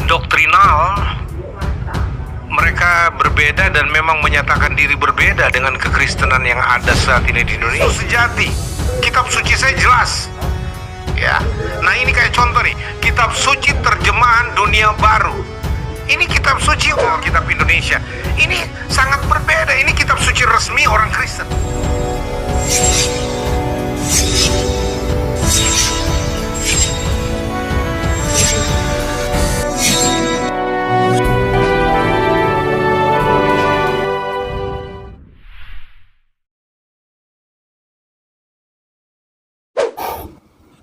Doktrinal mereka berbeda dan memang menyatakan diri berbeda dengan kekristenan yang ada saat ini di Indonesia. Sejati, kitab suci saya jelas. Ya, nah ini kayak contoh nih, kitab suci terjemahan dunia baru. Ini kitab suci kitab Indonesia. Ini sangat berbeda. Ini kitab suci resmi orang Kristen.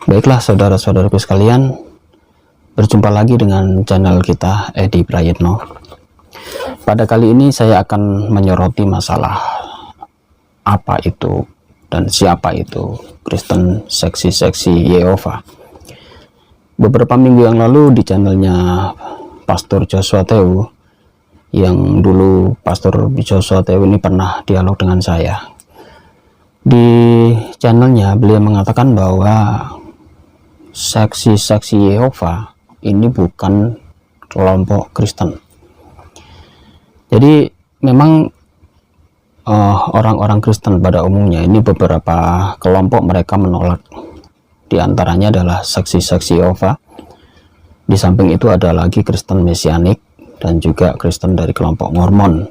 Baiklah saudara-saudaraku sekalian, berjumpa lagi dengan channel kita Edi Prayitno. Pada kali ini saya akan menyoroti masalah apa itu dan siapa itu Kristen Saksi-Saksi Yehova. Beberapa minggu yang lalu di channelnya Pastor Joshua Tewu, yang dulu Pastor Joshua Tewu ini pernah dialog dengan saya. Di channelnya beliau mengatakan bahwa Saksi-Saksi Yehova ini bukan kelompok Kristen. Jadi memang orang-orang Kristen pada umumnya ini beberapa kelompok mereka menolak. Di antaranya adalah Saksi-Saksi Yehova. Di samping itu ada lagi Kristen Mesianik dan juga Kristen dari kelompok Mormon.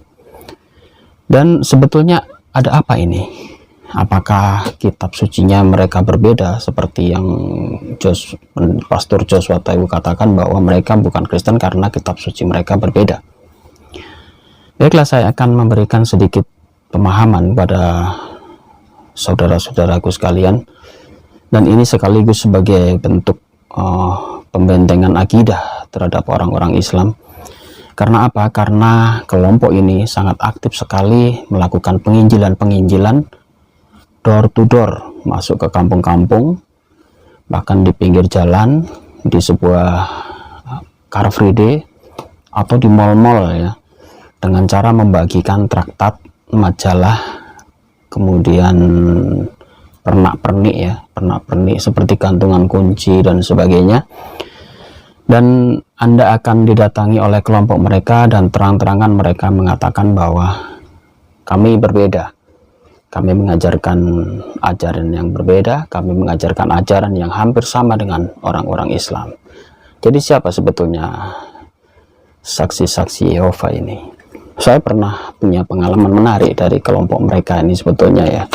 Dan sebetulnya ada apa ini? Apakah kitab sucinya mereka berbeda seperti yang Pastor Joshua Tewu katakan bahwa mereka bukan Kristen karena kitab suci mereka berbeda? Baiklah, saya akan memberikan sedikit pemahaman pada saudara-saudaraku sekalian, dan ini sekaligus sebagai bentuk pembentengan akidah terhadap orang-orang Islam. Karena apa? Karena kelompok ini sangat aktif sekali melakukan penginjilan door to door, masuk ke kampung-kampung, bahkan di pinggir jalan, di sebuah car free day atau di mall-mall ya, dengan cara membagikan traktat, majalah, kemudian pernak-pernik seperti gantungan kunci dan sebagainya. Dan Anda akan didatangi oleh kelompok mereka dan terang-terangan mereka mengatakan bahwa kami berbeda. Kami mengajarkan ajaran yang berbeda, kami mengajarkan ajaran yang hampir sama dengan orang-orang Islam. Jadi siapa sebetulnya Saksi-Saksi Yehova ini? Saya pernah punya pengalaman menarik dari kelompok mereka ini sebetulnya ya.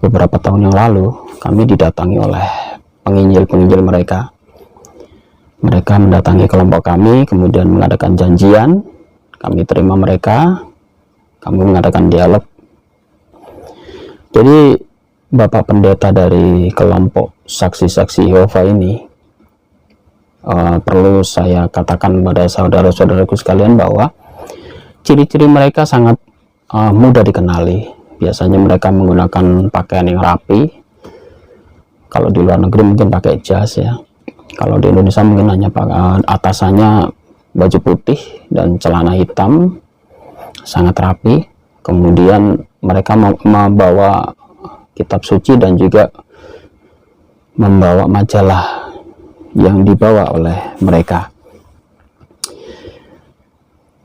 Beberapa tahun yang lalu kami didatangi oleh penginjil-penginjil mereka. Mereka mendatangi kelompok kami, kemudian mengadakan janjian, kami terima mereka, kami mengadakan dialog. Jadi Bapak Pendeta dari kelompok Saksi-Saksi Yehova ini perlu saya katakan pada saudara-saudaraku sekalian bahwa ciri-ciri mereka sangat mudah dikenali. Biasanya mereka menggunakan pakaian yang rapi. Kalau di luar negeri mungkin pakai jas ya. Kalau di Indonesia mungkin hanya atasannya baju putih dan celana hitam, sangat rapi. Kemudian mereka membawa kitab suci dan juga membawa majalah yang dibawa oleh mereka.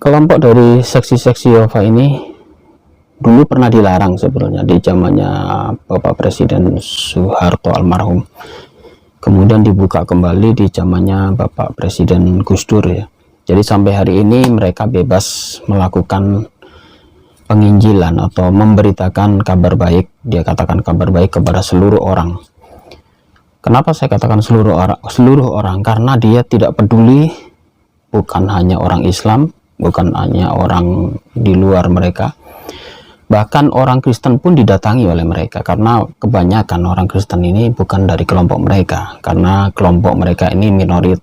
Kelompok dari Saksi-Saksi Yehova ini dulu pernah dilarang sebetulnya di zamannya Bapak Presiden Soeharto almarhum. Kemudian dibuka kembali di zamannya Bapak Presiden Gus Dur ya. Jadi sampai hari ini mereka bebas melakukan penginjilan atau memberitakan kabar baik. Dia katakan kabar baik kepada seluruh orang. Kenapa saya katakan seluruh orang? Karena dia tidak peduli, bukan hanya orang Islam, bukan hanya orang di luar mereka, bahkan orang Kristen pun didatangi oleh mereka. Karena kebanyakan orang Kristen ini bukan dari kelompok mereka, karena kelompok mereka ini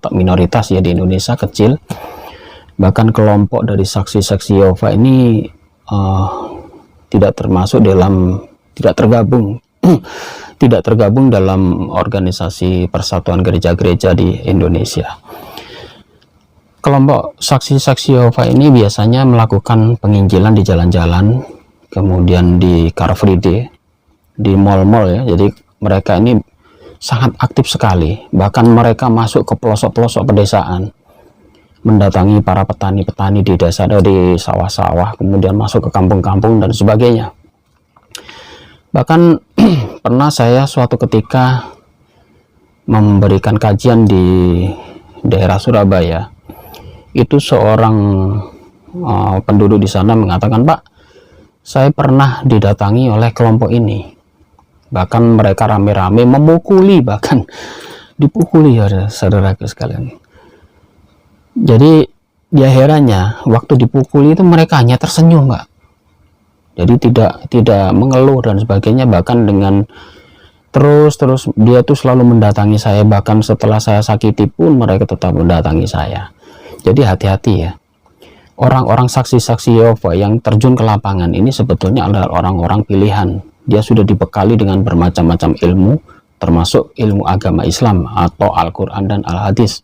minoritas ya di Indonesia, kecil. Bahkan kelompok dari Saksi-Saksi Yehova ini tidak tergabung dalam organisasi Persatuan Gereja-Gereja di Indonesia. Kelompok Saksi-Saksi Yehova ini biasanya melakukan penginjilan di jalan-jalan, kemudian di car free day, di mall-mall ya. Jadi mereka ini sangat aktif sekali. Bahkan mereka masuk ke pelosok-pelosok pedesaan, mendatangi para petani-petani di desa, di sawah-sawah, kemudian masuk ke kampung-kampung dan sebagainya. Bahkan pernah saya suatu ketika memberikan kajian di daerah Surabaya, itu seorang penduduk di sana mengatakan, "Pak, saya pernah didatangi oleh kelompok ini. Bahkan mereka rame-rame memukuli, bahkan dipukuli ya saudaraku sekalian." Jadi dia herannya waktu dipukuli itu mereka hanya tersenyum, Pak. Jadi tidak mengeluh dan sebagainya, bahkan dengan terus dia tuh selalu mendatangi saya, bahkan setelah saya sakiti pun mereka tetap mendatangi saya. Jadi hati-hati ya. Orang-orang saksi-saksi Yehova yang terjun ke lapangan ini sebetulnya adalah orang-orang pilihan. Dia sudah dibekali dengan bermacam-macam ilmu, termasuk ilmu agama Islam atau Al-Quran dan Al-Hadis.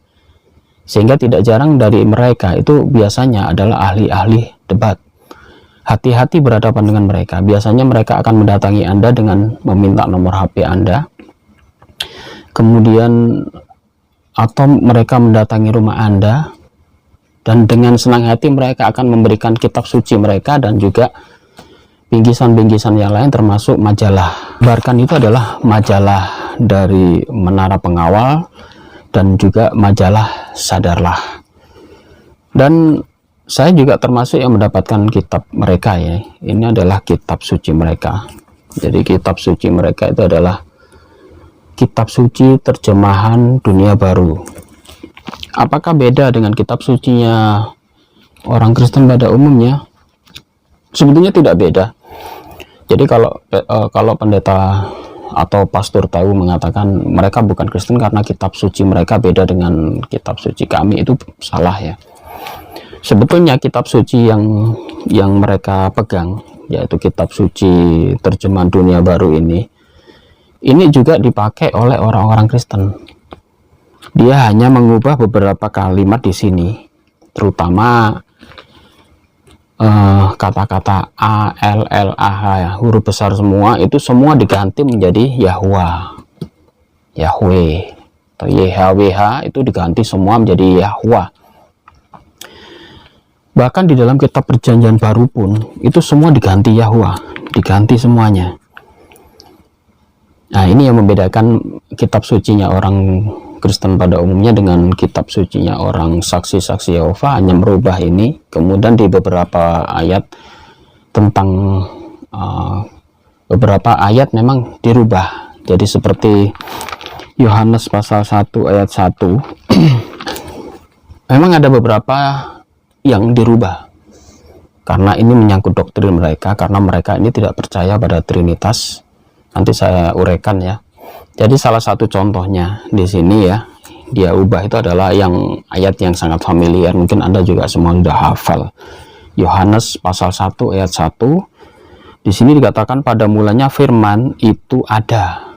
Sehingga tidak jarang dari mereka itu biasanya adalah ahli-ahli debat. Hati-hati berhadapan dengan mereka. Biasanya mereka akan mendatangi Anda dengan meminta nomor HP Anda. Kemudian atau mereka mendatangi rumah Anda, dan dengan senang hati mereka akan memberikan kitab suci mereka dan juga bingkisan-bingkisan yang lain, termasuk majalah. Bahkan itu adalah majalah dari Menara Pengawal dan juga majalah Sadarlah. Dan saya juga termasuk yang mendapatkan kitab mereka ya. Ini adalah kitab suci mereka. Jadi kitab suci mereka itu adalah kitab suci terjemahan Dunia Baru. Apakah beda dengan kitab sucinya orang Kristen pada umumnya? Sebetulnya tidak beda. Jadi kalau pendeta atau pastor tahu mengatakan mereka bukan Kristen karena kitab suci mereka beda dengan kitab suci kami, itu salah ya. Sebetulnya kitab suci yang mereka pegang, yaitu kitab suci terjemahan Dunia Baru ini juga dipakai oleh orang-orang Kristen. Dia hanya mengubah beberapa kalimat di sini, terutama kata-kata A, L, L, A, H ya, huruf besar semua, itu semua diganti menjadi Yahwa, Yahweh, atau YHWH itu diganti semua menjadi Yahwa. Bahkan di dalam kitab perjanjian baru pun itu semua diganti Yahwa, diganti semuanya. Nah, ini yang membedakan kitab sucinya orang Kristen pada umumnya dengan kitab sucinya orang saksi-saksi Yehova, hanya merubah ini. Kemudian di beberapa ayat tentang beberapa ayat memang dirubah. Jadi seperti Yohanes pasal 1 ayat 1 memang ada beberapa yang dirubah karena ini menyangkut doktrin mereka, karena mereka ini tidak percaya pada Trinitas. Nanti saya uraikan ya. Jadi salah satu contohnya di sini ya, dia ubah itu adalah yang ayat yang sangat familiar, mungkin Anda juga semua sudah hafal. Yohanes pasal 1 ayat 1. Di sini dikatakan pada mulanya firman itu ada.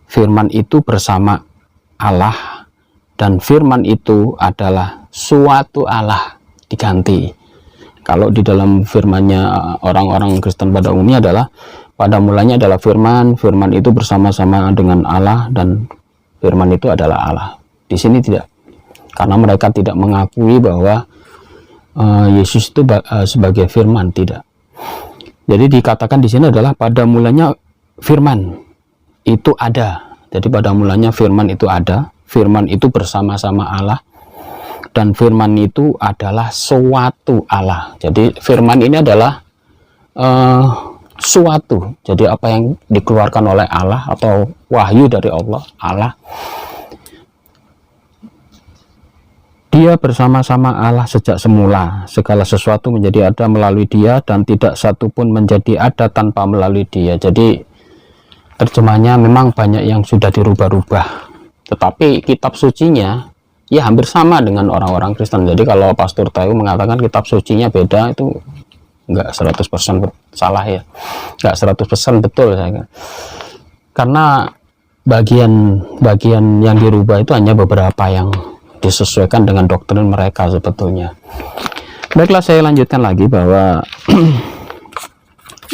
Firman itu bersama Allah, dan firman itu adalah suatu Allah. Diganti. Kalau di dalam firmannya orang-orang Kristen pada umumnya adalah pada mulanya adalah firman, firman itu bersama-sama dengan Allah, dan firman itu adalah Allah. Di sini tidak, karena mereka tidak mengakui bahwa Yesus itu sebagai firman, tidak. Jadi dikatakan di sini adalah pada mulanya firman itu ada. Jadi pada mulanya firman itu ada, firman itu bersama-sama Allah, dan firman itu adalah suatu Allah. Jadi firman ini adalah suatu. Jadi apa yang dikeluarkan oleh Allah atau wahyu dari Allah, dia bersama-sama Allah sejak semula. Segala sesuatu menjadi ada melalui dia, dan tidak satu pun menjadi ada tanpa melalui dia. Jadi terjemahnya memang banyak yang sudah dirubah-rubah, tetapi kitab sucinya ya hampir sama dengan orang-orang Kristen. Jadi kalau Pastor Tayu mengatakan kitab sucinya beda, itu enggak 100% salah ya, enggak 100% betul saya. Karena bagian yang dirubah itu hanya beberapa yang disesuaikan dengan doktrin mereka sebetulnya. Baiklah, saya lanjutkan lagi bahwa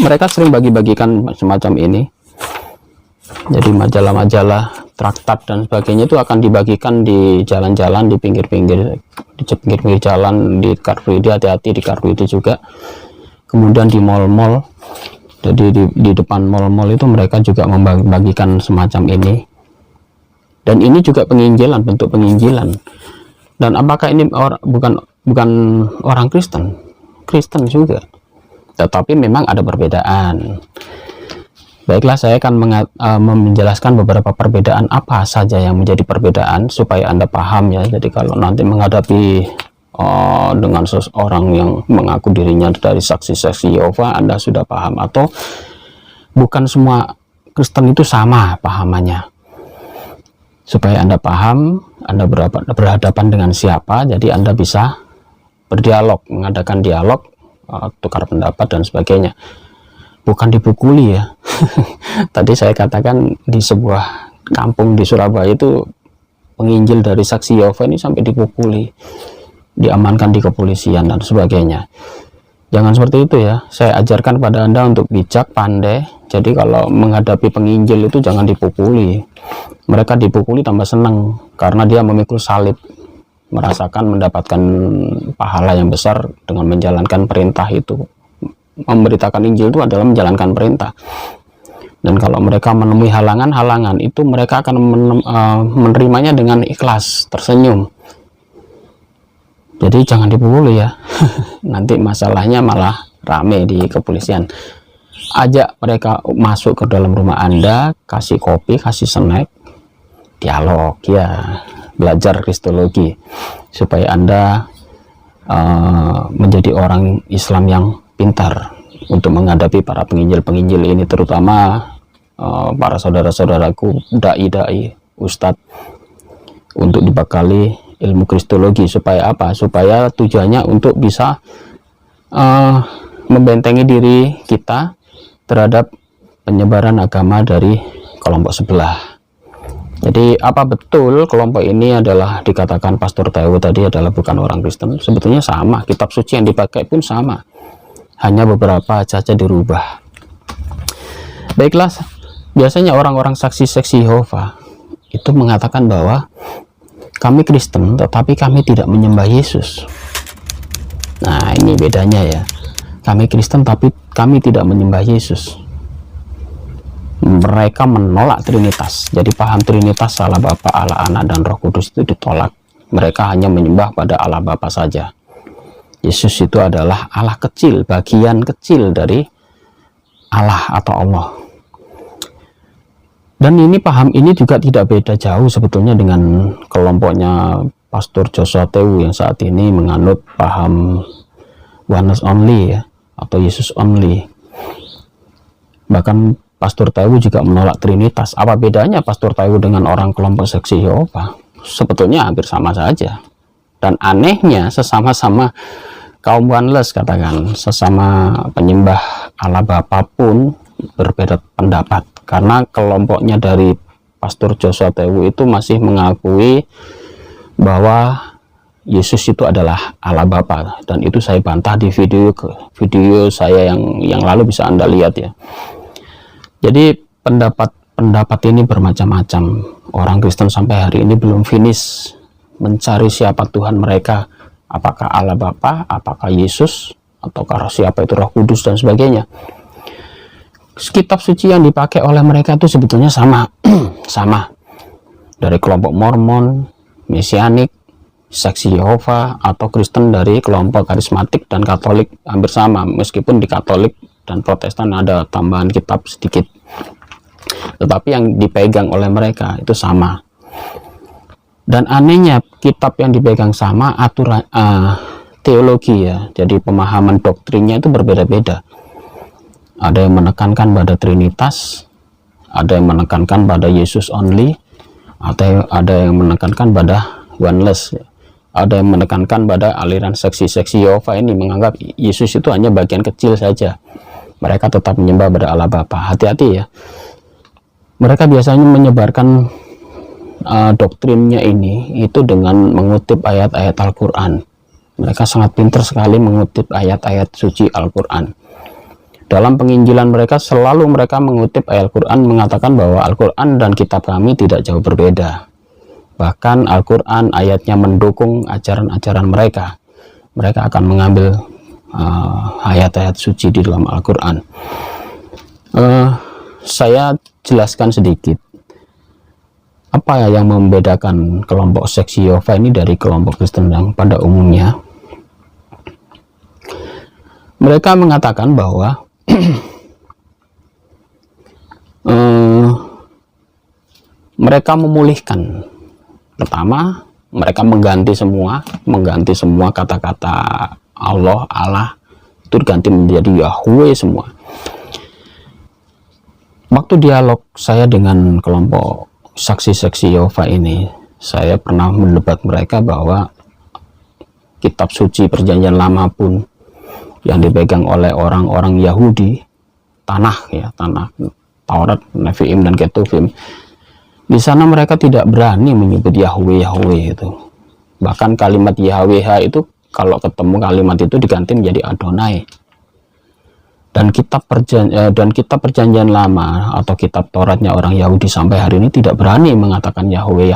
mereka sering bagi-bagikan semacam ini. Jadi majalah-majalah, traktat dan sebagainya itu akan dibagikan di jalan-jalan, di pinggir-pinggir jalan, di Car Free Day, hati-hati di Car Free Day juga. Kemudian di mall-mall, jadi di depan mall-mall itu mereka juga membagikan semacam ini. Dan ini juga penginjilan, bentuk penginjilan. Dan apakah ini bukan orang Kristen? Kristen juga, tetapi memang ada perbedaan. Baiklah, saya akan menjelaskan beberapa perbedaan apa saja yang menjadi perbedaan supaya Anda paham ya. Jadi kalau nanti menghadapi dengan seseorang yang mengaku dirinya dari saksi-saksi Yehova, Anda sudah paham, atau bukan semua Kristen itu sama pahamannya. Supaya Anda paham, Anda berhadapan dengan siapa, jadi Anda bisa berdialog, mengadakan dialog, tukar pendapat dan sebagainya. Bukan dipukuli ya. Tadi saya katakan di sebuah kampung di Surabaya itu penginjil dari saksi Yehova ini sampai dipukuli, diamankan di kepolisian dan sebagainya. Jangan seperti itu ya. Saya ajarkan pada Anda untuk bijak, pandai. Jadi kalau menghadapi penginjil itu jangan dipukuli. Mereka dipukuli tambah senang karena dia memikul salib, merasakan mendapatkan pahala yang besar dengan menjalankan perintah itu. Memberitakan Injil itu adalah menjalankan perintah. Dan kalau mereka menemui halangan-halangan itu, mereka akan menerimanya dengan ikhlas, tersenyum. Jadi jangan dipukuli ya. Nanti masalahnya malah rame di kepolisian. Ajak mereka masuk ke dalam rumah Anda, kasih kopi, kasih snack, dialog ya, belajar kristologi supaya Anda menjadi orang Islam yang pintar untuk menghadapi para penginjil-penginjil ini, terutama para saudara-saudaraku dai-dai, ustadz, untuk dibekali ilmu kristologi. Supaya apa? Supaya tujuannya untuk bisa membentengi diri kita terhadap penyebaran agama dari kelompok sebelah. Jadi apa betul kelompok ini adalah dikatakan Pastor Teo tadi adalah bukan orang Kristen? Sebetulnya sama, kitab suci yang dipakai pun sama, hanya beberapa saja dirubah. Baiklah, biasanya orang-orang saksi-saksi Yehova itu mengatakan bahwa kami Kristen tetapi kami tidak menyembah Yesus. Nah, ini bedanya ya. Kami Kristen tapi kami tidak menyembah Yesus. Mereka menolak Trinitas. Jadi paham Trinitas, Allah Bapa, Allah Anak, dan Roh Kudus itu ditolak. Mereka hanya menyembah pada Allah Bapa saja. Yesus itu adalah Allah kecil, bagian kecil dari Allah atau Allah. Dan ini paham ini juga tidak beda jauh sebetulnya dengan kelompoknya Pastor Joshua Teu yang saat ini menganut paham oneness only ya, atau Yesus only. Bahkan Pastor Teu juga menolak Trinitas. Apa bedanya Pastor Teu dengan orang kelompok saksi Yehova? Sebetulnya hampir sama saja. Dan anehnya sesama-sama kaum oneness, katakan sesama penyembah Allah Bapa pun berbeda pendapat, karena kelompoknya dari Pastor Joshua Teu itu masih mengakui bahwa Yesus itu adalah Allah Bapa, dan itu saya bantah di video saya yang lalu, bisa Anda lihat ya. Jadi pendapat ini bermacam-macam. Orang Kristen sampai hari ini belum finish mencari siapa Tuhan mereka, apakah Allah Bapa, apakah Yesus, ataukah siapa itu Roh Kudus dan sebagainya. Kitab suci yang dipakai oleh mereka itu sebetulnya sama sama, dari kelompok Mormon, Mesianik, Saksi Yehova, atau Kristen dari kelompok karismatik dan Katolik, hampir sama, meskipun di Katolik dan Protestan ada tambahan kitab sedikit, tetapi yang dipegang oleh mereka itu sama. Dan anehnya kitab yang dipegang sama, aturan teologi ya, jadi pemahaman doktrinnya itu berbeda-beda. Ada yang menekankan pada Trinitas, ada yang menekankan pada Yesus only, atau ada yang menekankan pada oneness, ada yang menekankan pada aliran saksi-saksi Yehova ini menganggap Yesus itu hanya bagian kecil saja. Mereka tetap menyembah pada Allah Bapa. Hati-hati ya. Mereka biasanya menyebarkan doktrinnya ini itu dengan mengutip ayat-ayat Al-Quran. Mereka sangat pintar sekali mengutip ayat-ayat suci Al-Quran. Dalam penginjilan mereka selalu mereka mengutip ayat Al-Quran, mengatakan bahwa Al-Quran dan kitab kami tidak jauh berbeda. Bahkan Al-Quran ayatnya mendukung ajaran-ajaran mereka. Mereka akan mengambil ayat-ayat suci di dalam Al-Quran. Saya jelaskan sedikit apa yang membedakan kelompok seksi Yehova ini dari kelompok Kristen yang pada umumnya. Mereka mengatakan bahwa mereka memulihkan. Pertama, mereka mengganti semua kata-kata Allah itu diganti menjadi Yahweh semua. Waktu dialog saya dengan kelompok saksi-saksi Yehova ini, saya pernah mendebat mereka bahwa kitab suci perjanjian lama pun yang dipegang oleh orang-orang Yahudi, tanah Taurat, Nevi'im dan Ketuvim, di sana mereka tidak berani menyebut Yahweh itu. Bahkan kalimat Yahweh itu kalau ketemu kalimat itu diganti menjadi Adonai. Dan kitab perjanjian lama atau kitab Tauratnya orang Yahudi sampai hari ini tidak berani mengatakan Yahweh.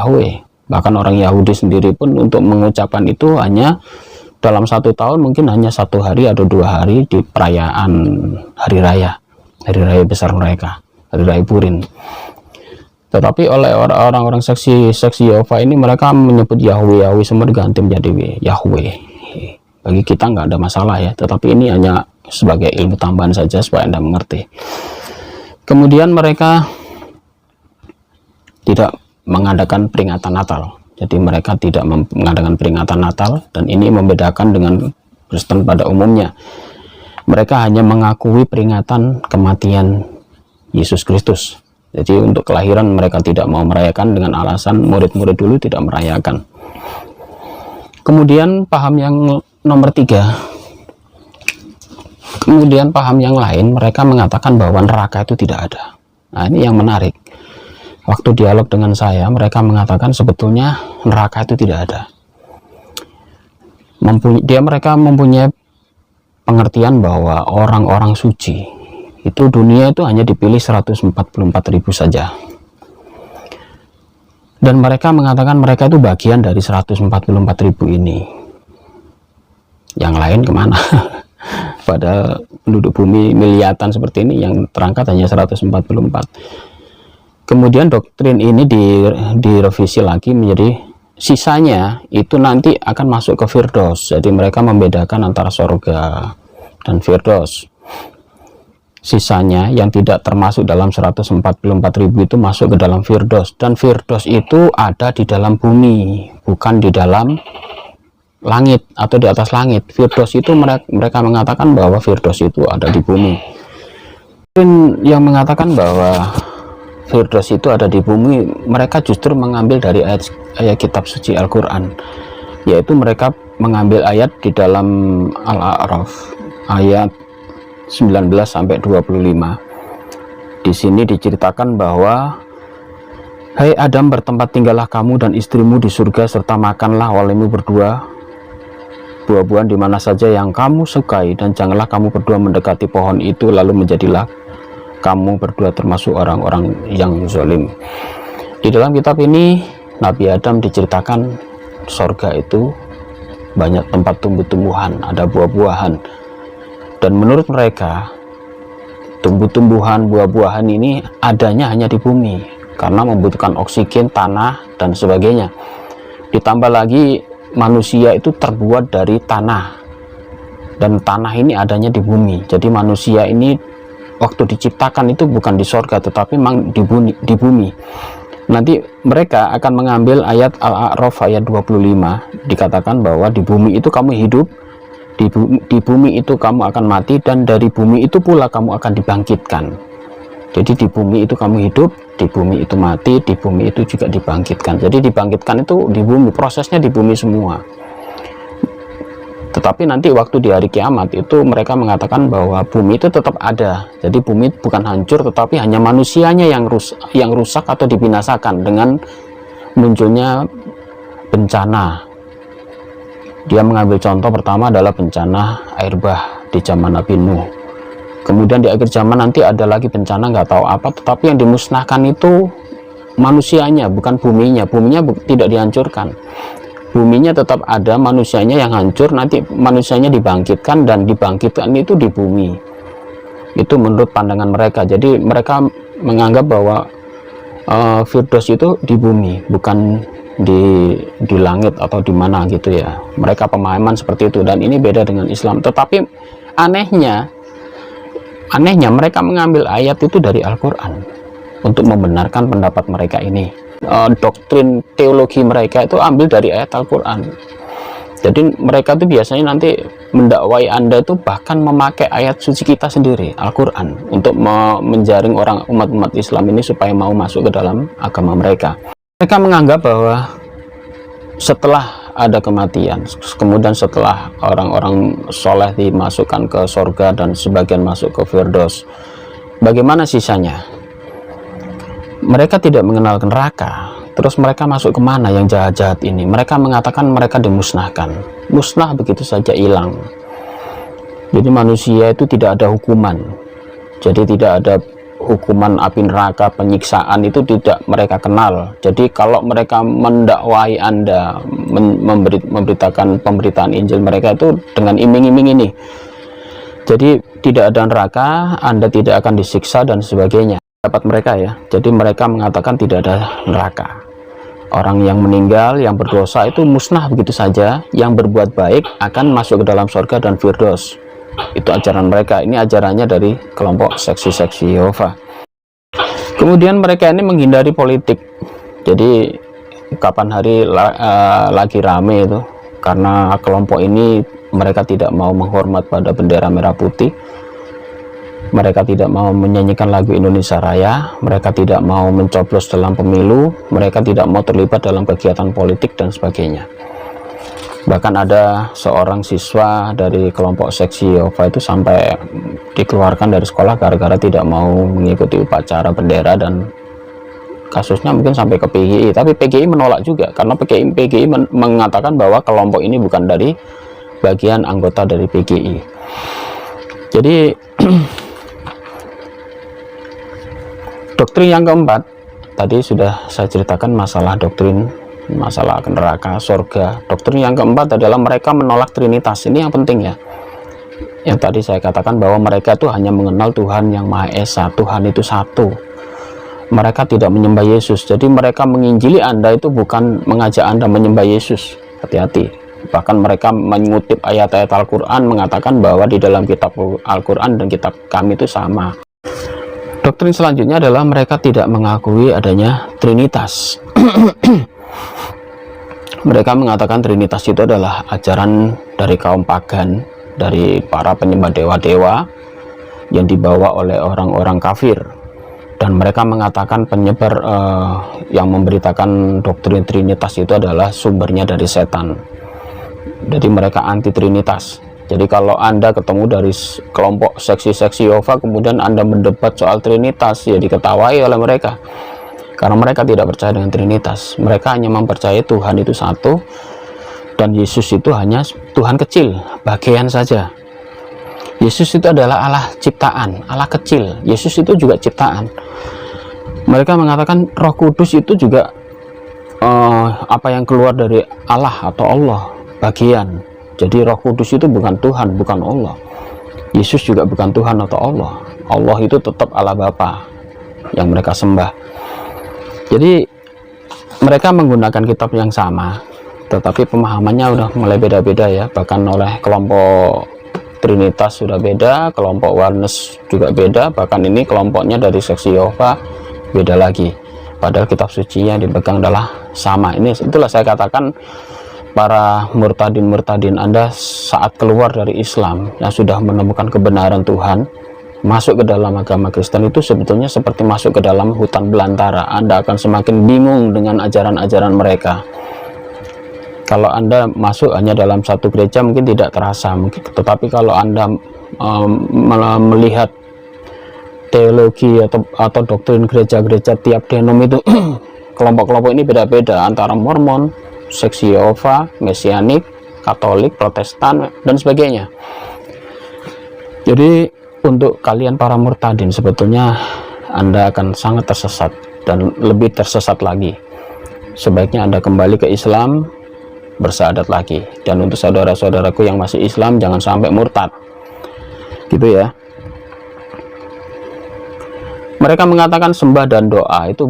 Bahkan orang Yahudi sendiri pun untuk mengucapkan itu hanya dalam 1 tahun mungkin hanya 1 hari atau 2 hari di perayaan hari raya besar mereka, hari raya Purim. Tetapi oleh orang-orang saksi Yehova ini mereka menyebut Yahweh semua diganti menjadi Yahweh. Bagi kita nggak ada masalah ya, tetapi ini hanya sebagai ilmu tambahan saja supaya Anda mengerti. Kemudian mereka tidak mengadakan peringatan Natal. Jadi mereka tidak mengadakan peringatan Natal, dan ini membedakan dengan Kristen pada umumnya. Mereka hanya mengakui peringatan kematian Yesus Kristus. Jadi untuk kelahiran mereka tidak mau merayakan dengan alasan murid-murid dulu tidak merayakan. Kemudian paham yang nomor 3. Kemudian paham yang lain, mereka mengatakan bahwa neraka itu tidak ada. Nah, ini yang menarik. Waktu dialog dengan saya, mereka mengatakan sebetulnya neraka itu tidak ada. Mereka mempunyai pengertian bahwa orang-orang suci itu dunia itu hanya dipilih 144.000 saja. Dan mereka mengatakan mereka itu bagian dari 144.000 ini. Yang lain kemana? Pada penduduk bumi miliatan seperti ini yang terangkat hanya 144. Kemudian doktrin ini direvisi lagi menjadi sisanya itu nanti akan masuk ke Firdaus. Jadi mereka membedakan antara sorga dan Firdaus. Sisanya yang tidak termasuk dalam 144.000 itu masuk ke dalam Firdaus. Dan Firdaus itu ada di dalam bumi, bukan di dalam langit atau di atas langit. Firdaus itu mereka mengatakan bahwa Firdaus itu ada di bumi. Yang mengatakan bahwa Firdaus itu ada di bumi, mereka justru mengambil dari ayat kitab suci Al-Quran, yaitu mereka mengambil ayat di dalam Al-A'raf ayat 19-25. Di sini diceritakan bahwa, "Hai Adam, bertempat tinggallah kamu dan istrimu di surga, serta makanlah olehmu berdua buah-buahan di mana saja yang kamu sukai, dan janganlah kamu berdua mendekati pohon itu, lalu menjadilah kamu berdua termasuk orang-orang yang zalim." Di dalam kitab ini Nabi Adam diceritakan sorga itu banyak tempat tumbuh-tumbuhan, ada buah-buahan, dan menurut mereka tumbuh-tumbuhan, buah-buahan ini adanya hanya di bumi karena membutuhkan oksigen, tanah, dan sebagainya. Ditambah lagi manusia itu terbuat dari tanah, dan tanah ini adanya di bumi. Jadi manusia ini waktu diciptakan itu bukan di sorga, tetapi memang di bumi. Nanti mereka akan mengambil ayat Al-A'raf ayat 25, dikatakan bahwa di bumi itu kamu hidup, di bumi itu kamu akan mati, dan dari bumi itu pula kamu akan dibangkitkan. Jadi di bumi itu kamu hidup, di bumi itu mati, di bumi itu juga dibangkitkan. Jadi dibangkitkan itu di bumi, prosesnya di bumi semua. Tetapi nanti waktu di hari kiamat itu mereka mengatakan bahwa bumi itu tetap ada. Jadi bumi bukan hancur, tetapi hanya manusianya yang rusak atau dibinasakan dengan munculnya bencana. Dia mengambil contoh pertama adalah bencana air bah di zaman Nabi Nuh. Kemudian di akhir zaman nanti ada lagi bencana nggak tahu apa, tetapi yang dimusnahkan itu manusianya, bukan buminya. Buminya tidak dihancurkan, buminya tetap ada, manusianya yang hancur. Nanti manusianya dibangkitkan, dan dibangkitkan itu di bumi. Itu menurut pandangan mereka. Jadi mereka menganggap bahwa Firdaus itu di bumi, bukan di langit atau di mana gitu ya. Mereka pemahaman seperti itu, dan ini beda dengan Islam. Tetapi anehnya mereka mengambil ayat itu dari Al-Quran untuk membenarkan pendapat mereka ini. Doktrin teologi mereka itu ambil dari ayat Al-Quran. Jadi mereka itu biasanya nanti mendakwai Anda itu bahkan memakai ayat suci kita sendiri, Al-Quran, untuk menjaring orang umat Islam ini supaya mau masuk ke dalam agama mereka. Mereka menganggap bahwa setelah ada kematian, kemudian setelah orang-orang soleh dimasukkan ke surga dan sebagian masuk ke Firdaus, bagaimana sisanya? Mereka tidak mengenal neraka. Terus mereka masuk kemana yang jahat-jahat ini? Mereka mengatakan mereka dimusnahkan. Musnah begitu saja, hilang. Jadi manusia itu tidak ada hukuman. Jadi tidak ada hukuman api neraka, penyiksaan itu tidak mereka kenal. Jadi kalau mereka mendakwai Anda, memberitakan pemberitaan Injil mereka itu dengan iming-iming ini. Jadi tidak ada neraka, Anda tidak akan disiksa dan sebagainya. Dapat mereka ya. Jadi mereka mengatakan tidak ada neraka. Orang yang meninggal, yang berdosa itu musnah begitu saja. Yang berbuat baik akan masuk ke dalam surga dan Firdaus. Itu ajaran mereka. Ini ajarannya dari kelompok seksi-seksi Yehova. Kemudian mereka ini menghindari politik. Jadi kapan hari lagi rame itu, karena kelompok ini mereka tidak mau menghormat pada bendera merah putih. Mereka tidak mau menyanyikan lagu Indonesia Raya, mereka tidak mau mencoblos dalam pemilu, mereka tidak mau terlibat dalam kegiatan politik dan sebagainya. Bahkan ada seorang siswa dari kelompok seksi Yehova itu sampai dikeluarkan dari sekolah gara-gara tidak mau mengikuti upacara bendera, dan kasusnya mungkin sampai ke PGI. Tapi PGI menolak juga, karena PGI mengatakan bahwa kelompok ini bukan dari bagian anggota dari PGI. Jadi doktrin yang keempat tadi sudah saya ceritakan, masalah doktrin, masalah neraka, surga. Doktrin yang keempat adalah mereka menolak Trinitas. Ini yang penting ya. Yang tadi saya katakan bahwa mereka itu hanya mengenal Tuhan yang Maha Esa, Tuhan itu satu. Mereka tidak menyembah Yesus. Jadi mereka menginjili Anda itu bukan mengajak Anda menyembah Yesus. Hati-hati. Bahkan mereka mengutip ayat-ayat Al-Quran, mengatakan bahwa di dalam kitab Al-Quran dan kitab kami itu sama. Doktrin selanjutnya adalah mereka tidak mengakui adanya Trinitas. Mereka mengatakan Trinitas itu adalah ajaran dari kaum pagan, dari para penyembah dewa-dewa yang dibawa oleh orang-orang kafir. Dan mereka mengatakan penyebar yang memberitakan doktrin Trinitas itu adalah sumbernya dari setan. Jadi mereka anti Trinitas. Jadi kalau Anda ketemu dari kelompok seksi-seksi Yehova, kemudian Anda mendebat soal Trinitas, ya diketawai oleh mereka. Karena mereka tidak percaya dengan Trinitas. Mereka hanya mempercayai Tuhan itu satu, dan Yesus itu hanya Tuhan kecil, bagian saja. Yesus itu adalah Allah ciptaan, Allah kecil. Yesus itu juga ciptaan. Mereka mengatakan Roh Kudus itu juga apa yang keluar dari Allah atau Allah, bagian. Jadi Roh Kudus itu bukan Tuhan, bukan Allah. Yesus juga bukan Tuhan atau Allah. Allah itu tetap Allah Bapa yang mereka sembah. Jadi mereka menggunakan kitab yang sama, tetapi pemahamannya udah mulai beda-beda ya. Bahkan oleh kelompok Trinitas sudah beda, kelompok Oneness juga beda, bahkan ini kelompoknya dari seksi Yehova beda lagi. Padahal kitab suci yang dipegang adalah sama. Itulah saya katakan, para murtadin Anda saat keluar dari Islam yang sudah menemukan kebenaran Tuhan, masuk ke dalam agama Kristen itu sebetulnya seperti masuk ke dalam hutan belantara. Anda akan semakin bingung dengan ajaran-ajaran mereka. Kalau Anda masuk hanya dalam satu gereja mungkin tidak terasa, tetapi kalau Anda melihat teologi atau doktrin gereja-gereja tiap denom itu kelompok-kelompok ini beda-beda, antara Mormon, seksi Yehova, Mesianik, Katolik, Protestan, dan sebagainya. Jadi untuk kalian para murtadin, sebetulnya Anda akan sangat tersesat dan lebih tersesat lagi. Sebaiknya Anda kembali ke Islam, bersyahadat lagi. Dan untuk saudara-saudaraku yang masih Islam, jangan sampai murtad, gitu ya. Mereka mengatakan sembah dan doa itu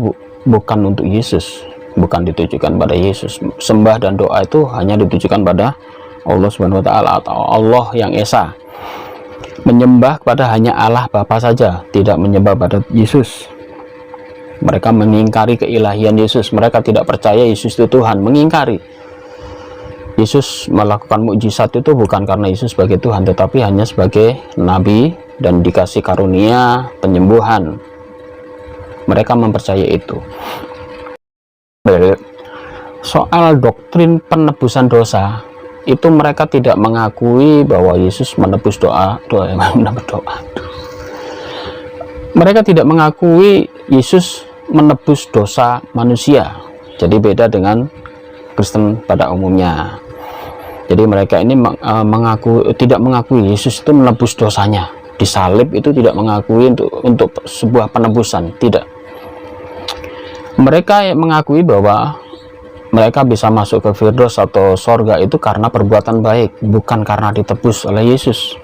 bukan untuk Yesus, bukan ditujukan pada Yesus. Sembah dan doa itu hanya ditujukan pada Allah Subhanahu wa Ta'ala atau Allah yang Esa. Menyembah kepada hanya Allah Bapa saja, tidak menyembah pada Yesus. Mereka mengingkari keilahian Yesus. Mereka tidak percaya Yesus itu Tuhan, mengingkari. Yesus melakukan mukjizat itu bukan karena Yesus sebagai Tuhan, tetapi hanya sebagai nabi dan dikasih karunia penyembuhan. Mereka mempercayai itu. Soal doktrin penebusan dosa, itu mereka tidak mengakui bahwa Yesus menebus mereka tidak mengakui Yesus menebus dosa manusia. Jadi beda dengan Kristen pada umumnya. Jadi mereka ini tidak mengakui Yesus itu menebus dosanya. Disalib itu tidak mengakui untuk sebuah penebusan, tidak. Mereka mengakui bahwa mereka bisa masuk ke Firdaus atau sorga itu karena perbuatan baik, bukan karena ditebus oleh Yesus.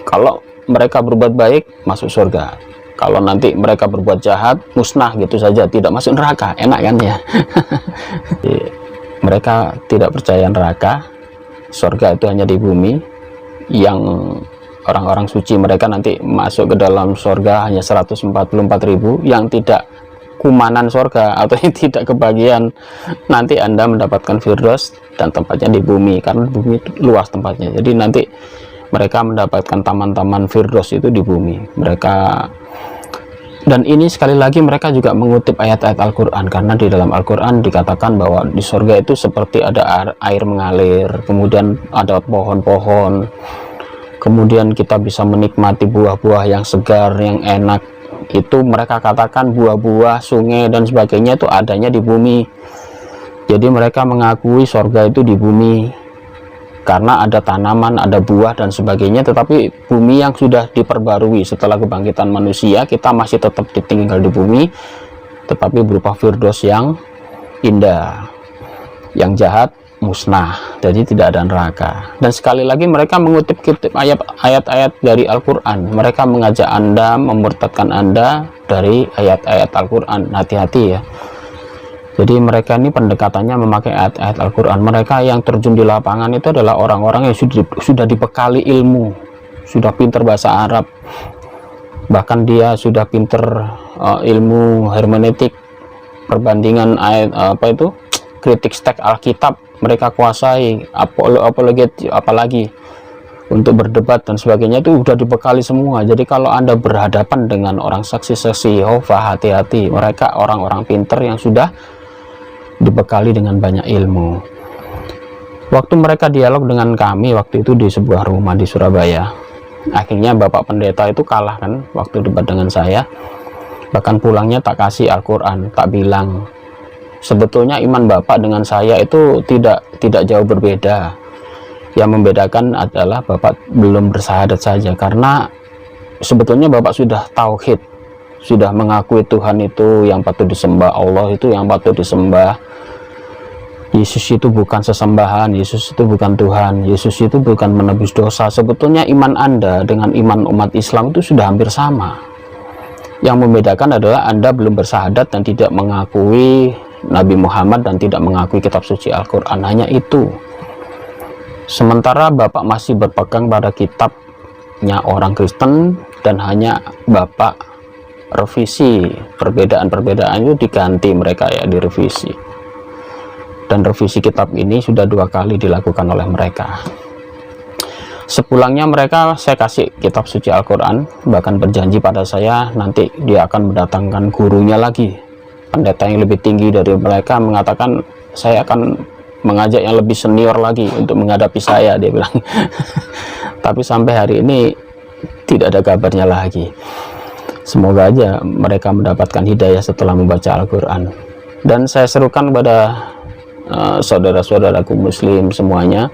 Kalau mereka berbuat baik, masuk surga. Kalau nanti mereka berbuat jahat, musnah gitu saja, tidak masuk neraka. Enak kan ya? Mereka tidak percaya neraka. Surga itu hanya di bumi. Yang orang-orang suci mereka nanti masuk ke dalam surga hanya 144.000. Yang tidak kumanan surga atau yang tidak kebagian, nanti Anda mendapatkan Firdaus dan tempatnya di bumi, karena bumi itu luas tempatnya. Jadi nanti mereka mendapatkan taman-taman Firdaus itu di bumi mereka. Dan ini sekali lagi mereka juga mengutip ayat-ayat Al-Quran, karena di dalam Al-Quran dikatakan bahwa di surga itu seperti ada air mengalir, kemudian ada pohon-pohon, kemudian kita bisa menikmati buah-buah yang segar, yang enak. Itu mereka katakan buah-buah, sungai dan sebagainya itu adanya di bumi. Jadi mereka mengakui surga itu di bumi karena ada tanaman, ada buah dan sebagainya. Tetapi bumi yang sudah diperbarui setelah kebangkitan manusia, kita masih tetap tinggal di bumi, tetapi berupa Firdaus yang indah. Yang jahat musnah, jadi tidak ada neraka. Dan sekali lagi mereka mengutip ayat-ayat dari Al-Quran. Mereka mengajak Anda, memurtadkan Anda dari ayat-ayat Al-Quran. Hati-hati ya. Jadi mereka ini pendekatannya memakai ayat-ayat Al-Quran. Mereka yang terjun di lapangan itu adalah orang-orang yang sudah dibekali ilmu, sudah pinter bahasa Arab, bahkan dia sudah pinter ilmu hermeneutik, perbandingan ayat kritik teks Alkitab. Mereka kuasai, apalagi untuk berdebat dan sebagainya itu sudah dibekali semua. Jadi kalau Anda berhadapan dengan orang saksi-saksi Yehova, hati-hati, mereka orang-orang pinter yang sudah dibekali dengan banyak ilmu. Waktu mereka dialog dengan kami waktu itu di sebuah rumah di Surabaya, akhirnya Bapak Pendeta itu kalah kan waktu debat dengan saya. Bahkan pulangnya tak kasih Al-Quran, tak bilang. Sebetulnya iman Bapak dengan saya itu tidak jauh berbeda. Yang membedakan adalah Bapak belum bersyahadat saja, karena sebetulnya Bapak sudah tauhid, sudah mengakui Tuhan itu yang patut disembah, Allah itu yang patut disembah. Yesus itu bukan sesembahan, Yesus itu bukan Tuhan, Yesus itu bukan menebus dosa. Sebetulnya iman Anda dengan iman umat Islam itu sudah hampir sama. Yang membedakan adalah Anda belum bersyahadat dan tidak mengakui Nabi Muhammad dan tidak mengakui kitab suci Al-Quran, hanya itu. Sementara Bapak masih berpegang pada kitabnya orang Kristen dan hanya Bapak revisi perbedaan-perbedaan itu, diganti mereka ya, direvisi. Dan revisi kitab ini sudah 2 kali dilakukan oleh mereka. Sepulangnya mereka, saya kasih kitab suci Al-Quran, bahkan berjanji pada saya nanti dia akan mendatangkan gurunya lagi, pendeta yang lebih tinggi dari mereka, mengatakan saya akan mengajak yang lebih senior lagi untuk menghadapi saya, dia bilang. Tapi sampai hari ini tidak ada kabarnya lagi. Semoga aja mereka mendapatkan hidayah setelah membaca Al-Quran. Dan saya serukan kepada saudara-saudaraku muslim semuanya,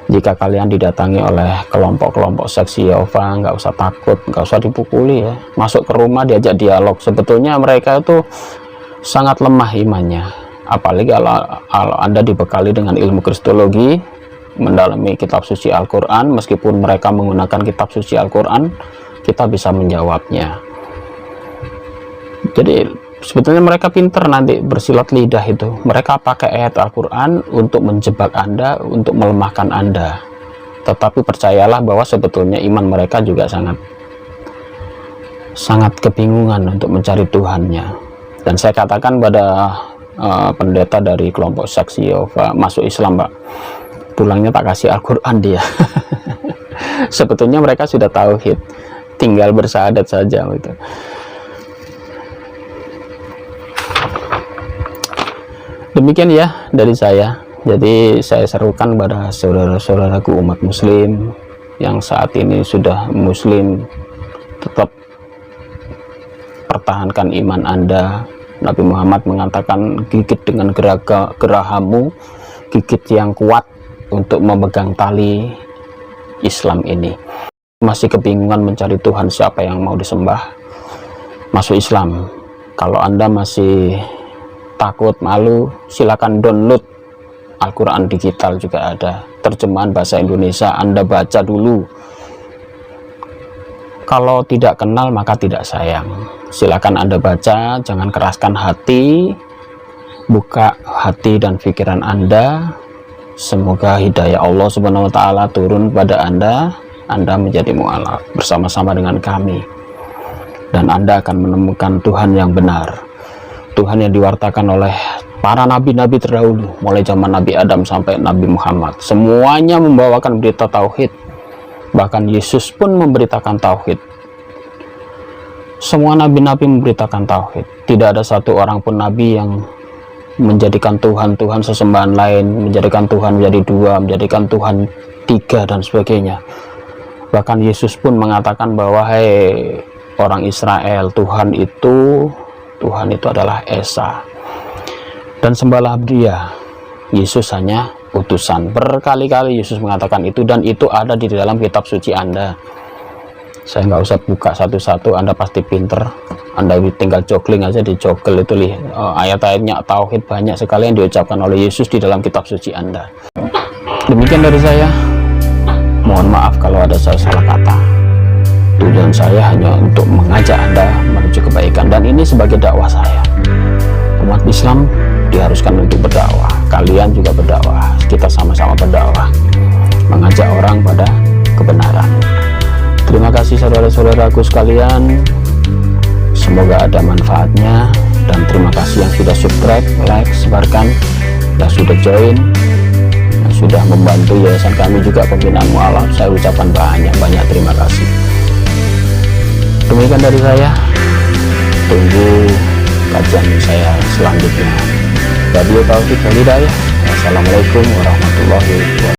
Jika kalian didatangi oleh kelompok-kelompok saksi Yehova, nggak usah takut, nggak usah dipukuli ya. Masuk ke rumah diajak dialog. Sebetulnya mereka itu sangat lemah imannya. Apalagi kalau Anda dibekali dengan ilmu kristologi, mendalami kitab suci Al-Quran, meskipun mereka menggunakan kitab suci Al-Quran, kita bisa menjawabnya. Jadi sebetulnya mereka pinter nanti bersilat lidah itu. Mereka pakai ayat Al-Quran untuk menjebak Anda, untuk melemahkan Anda. Tetapi percayalah bahwa sebetulnya iman mereka juga sangat kebingungan untuk mencari Tuhannya. Dan saya katakan pada pendeta dari kelompok saksi Yehova masuk Islam, Pak, pulangnya tak kasih Al-Quran dia. Sebetulnya mereka sudah tauhid, tinggal bersyahadat saja gitu. Demikian ya dari saya. Jadi saya serukan pada saudara-saudaraku umat muslim yang saat ini sudah muslim, tetap pertahankan iman Anda. Nabi Muhammad mengatakan, gigit dengan gerahamu, gigit yang kuat untuk memegang tali Islam ini. Masih kebingungan mencari Tuhan siapa yang mau disembah, masuk Islam. Kalau Anda masih takut, malu, silakan download Al-Quran digital, juga ada terjemahan bahasa Indonesia, Anda baca dulu. Kalau tidak kenal maka tidak sayang, silakan Anda baca, jangan keraskan hati, buka hati dan pikiran Anda. Semoga hidayah Allah Subhanahu wa Ta'ala turun pada Anda menjadi mu'alaf bersama-sama dengan kami, dan Anda akan menemukan Tuhan yang benar, Tuhan yang diwartakan oleh para nabi-nabi terdahulu, mulai zaman Nabi Adam sampai Nabi Muhammad. Semuanya membawakan berita tauhid. Bahkan Yesus pun memberitakan tauhid. Semua nabi-nabi memberitakan tauhid. Tidak ada satu orang pun nabi yang menjadikan Tuhan sesembahan lain, menjadikan Tuhan menjadi dua, menjadikan Tuhan tiga, dan sebagainya. Bahkan Yesus pun mengatakan bahwa, hei orang Israel, Tuhan itu adalah Esa, dan sembahlah dia. Yesus hanya utusan. Berkali-kali Yesus mengatakan itu, dan itu ada di dalam kitab suci Anda. Saya nggak usah buka satu-satu, Anda pasti pinter. Anda tinggal jogling aja di Google itu, ayat-ayatnya tauhid banyak sekali yang diucapkan oleh Yesus di dalam kitab suci Anda. Demikian dari saya. Mohon maaf kalau ada saya salah kata. Tujuan saya hanya untuk mengajak Anda menuju kebaikan, dan ini sebagai dakwah saya. Umat Islam diharuskan untuk berdakwah, kalian juga berdakwah, kita sama-sama berdakwah, mengajak orang pada kebenaran. Terima kasih saudara-saudaraku sekalian, semoga ada manfaatnya, dan terima kasih yang sudah subscribe, like, sebarkan, yang sudah join, yang sudah membantu yayasan kami juga pembinaan mu'alaf. Saya ucapkan banyak terima kasih. Demikian dari saya, tunggu kajian saya selanjutnya. Radio Taufik Hidayah. Assalamualaikum warahmatullahi wabarakatuh.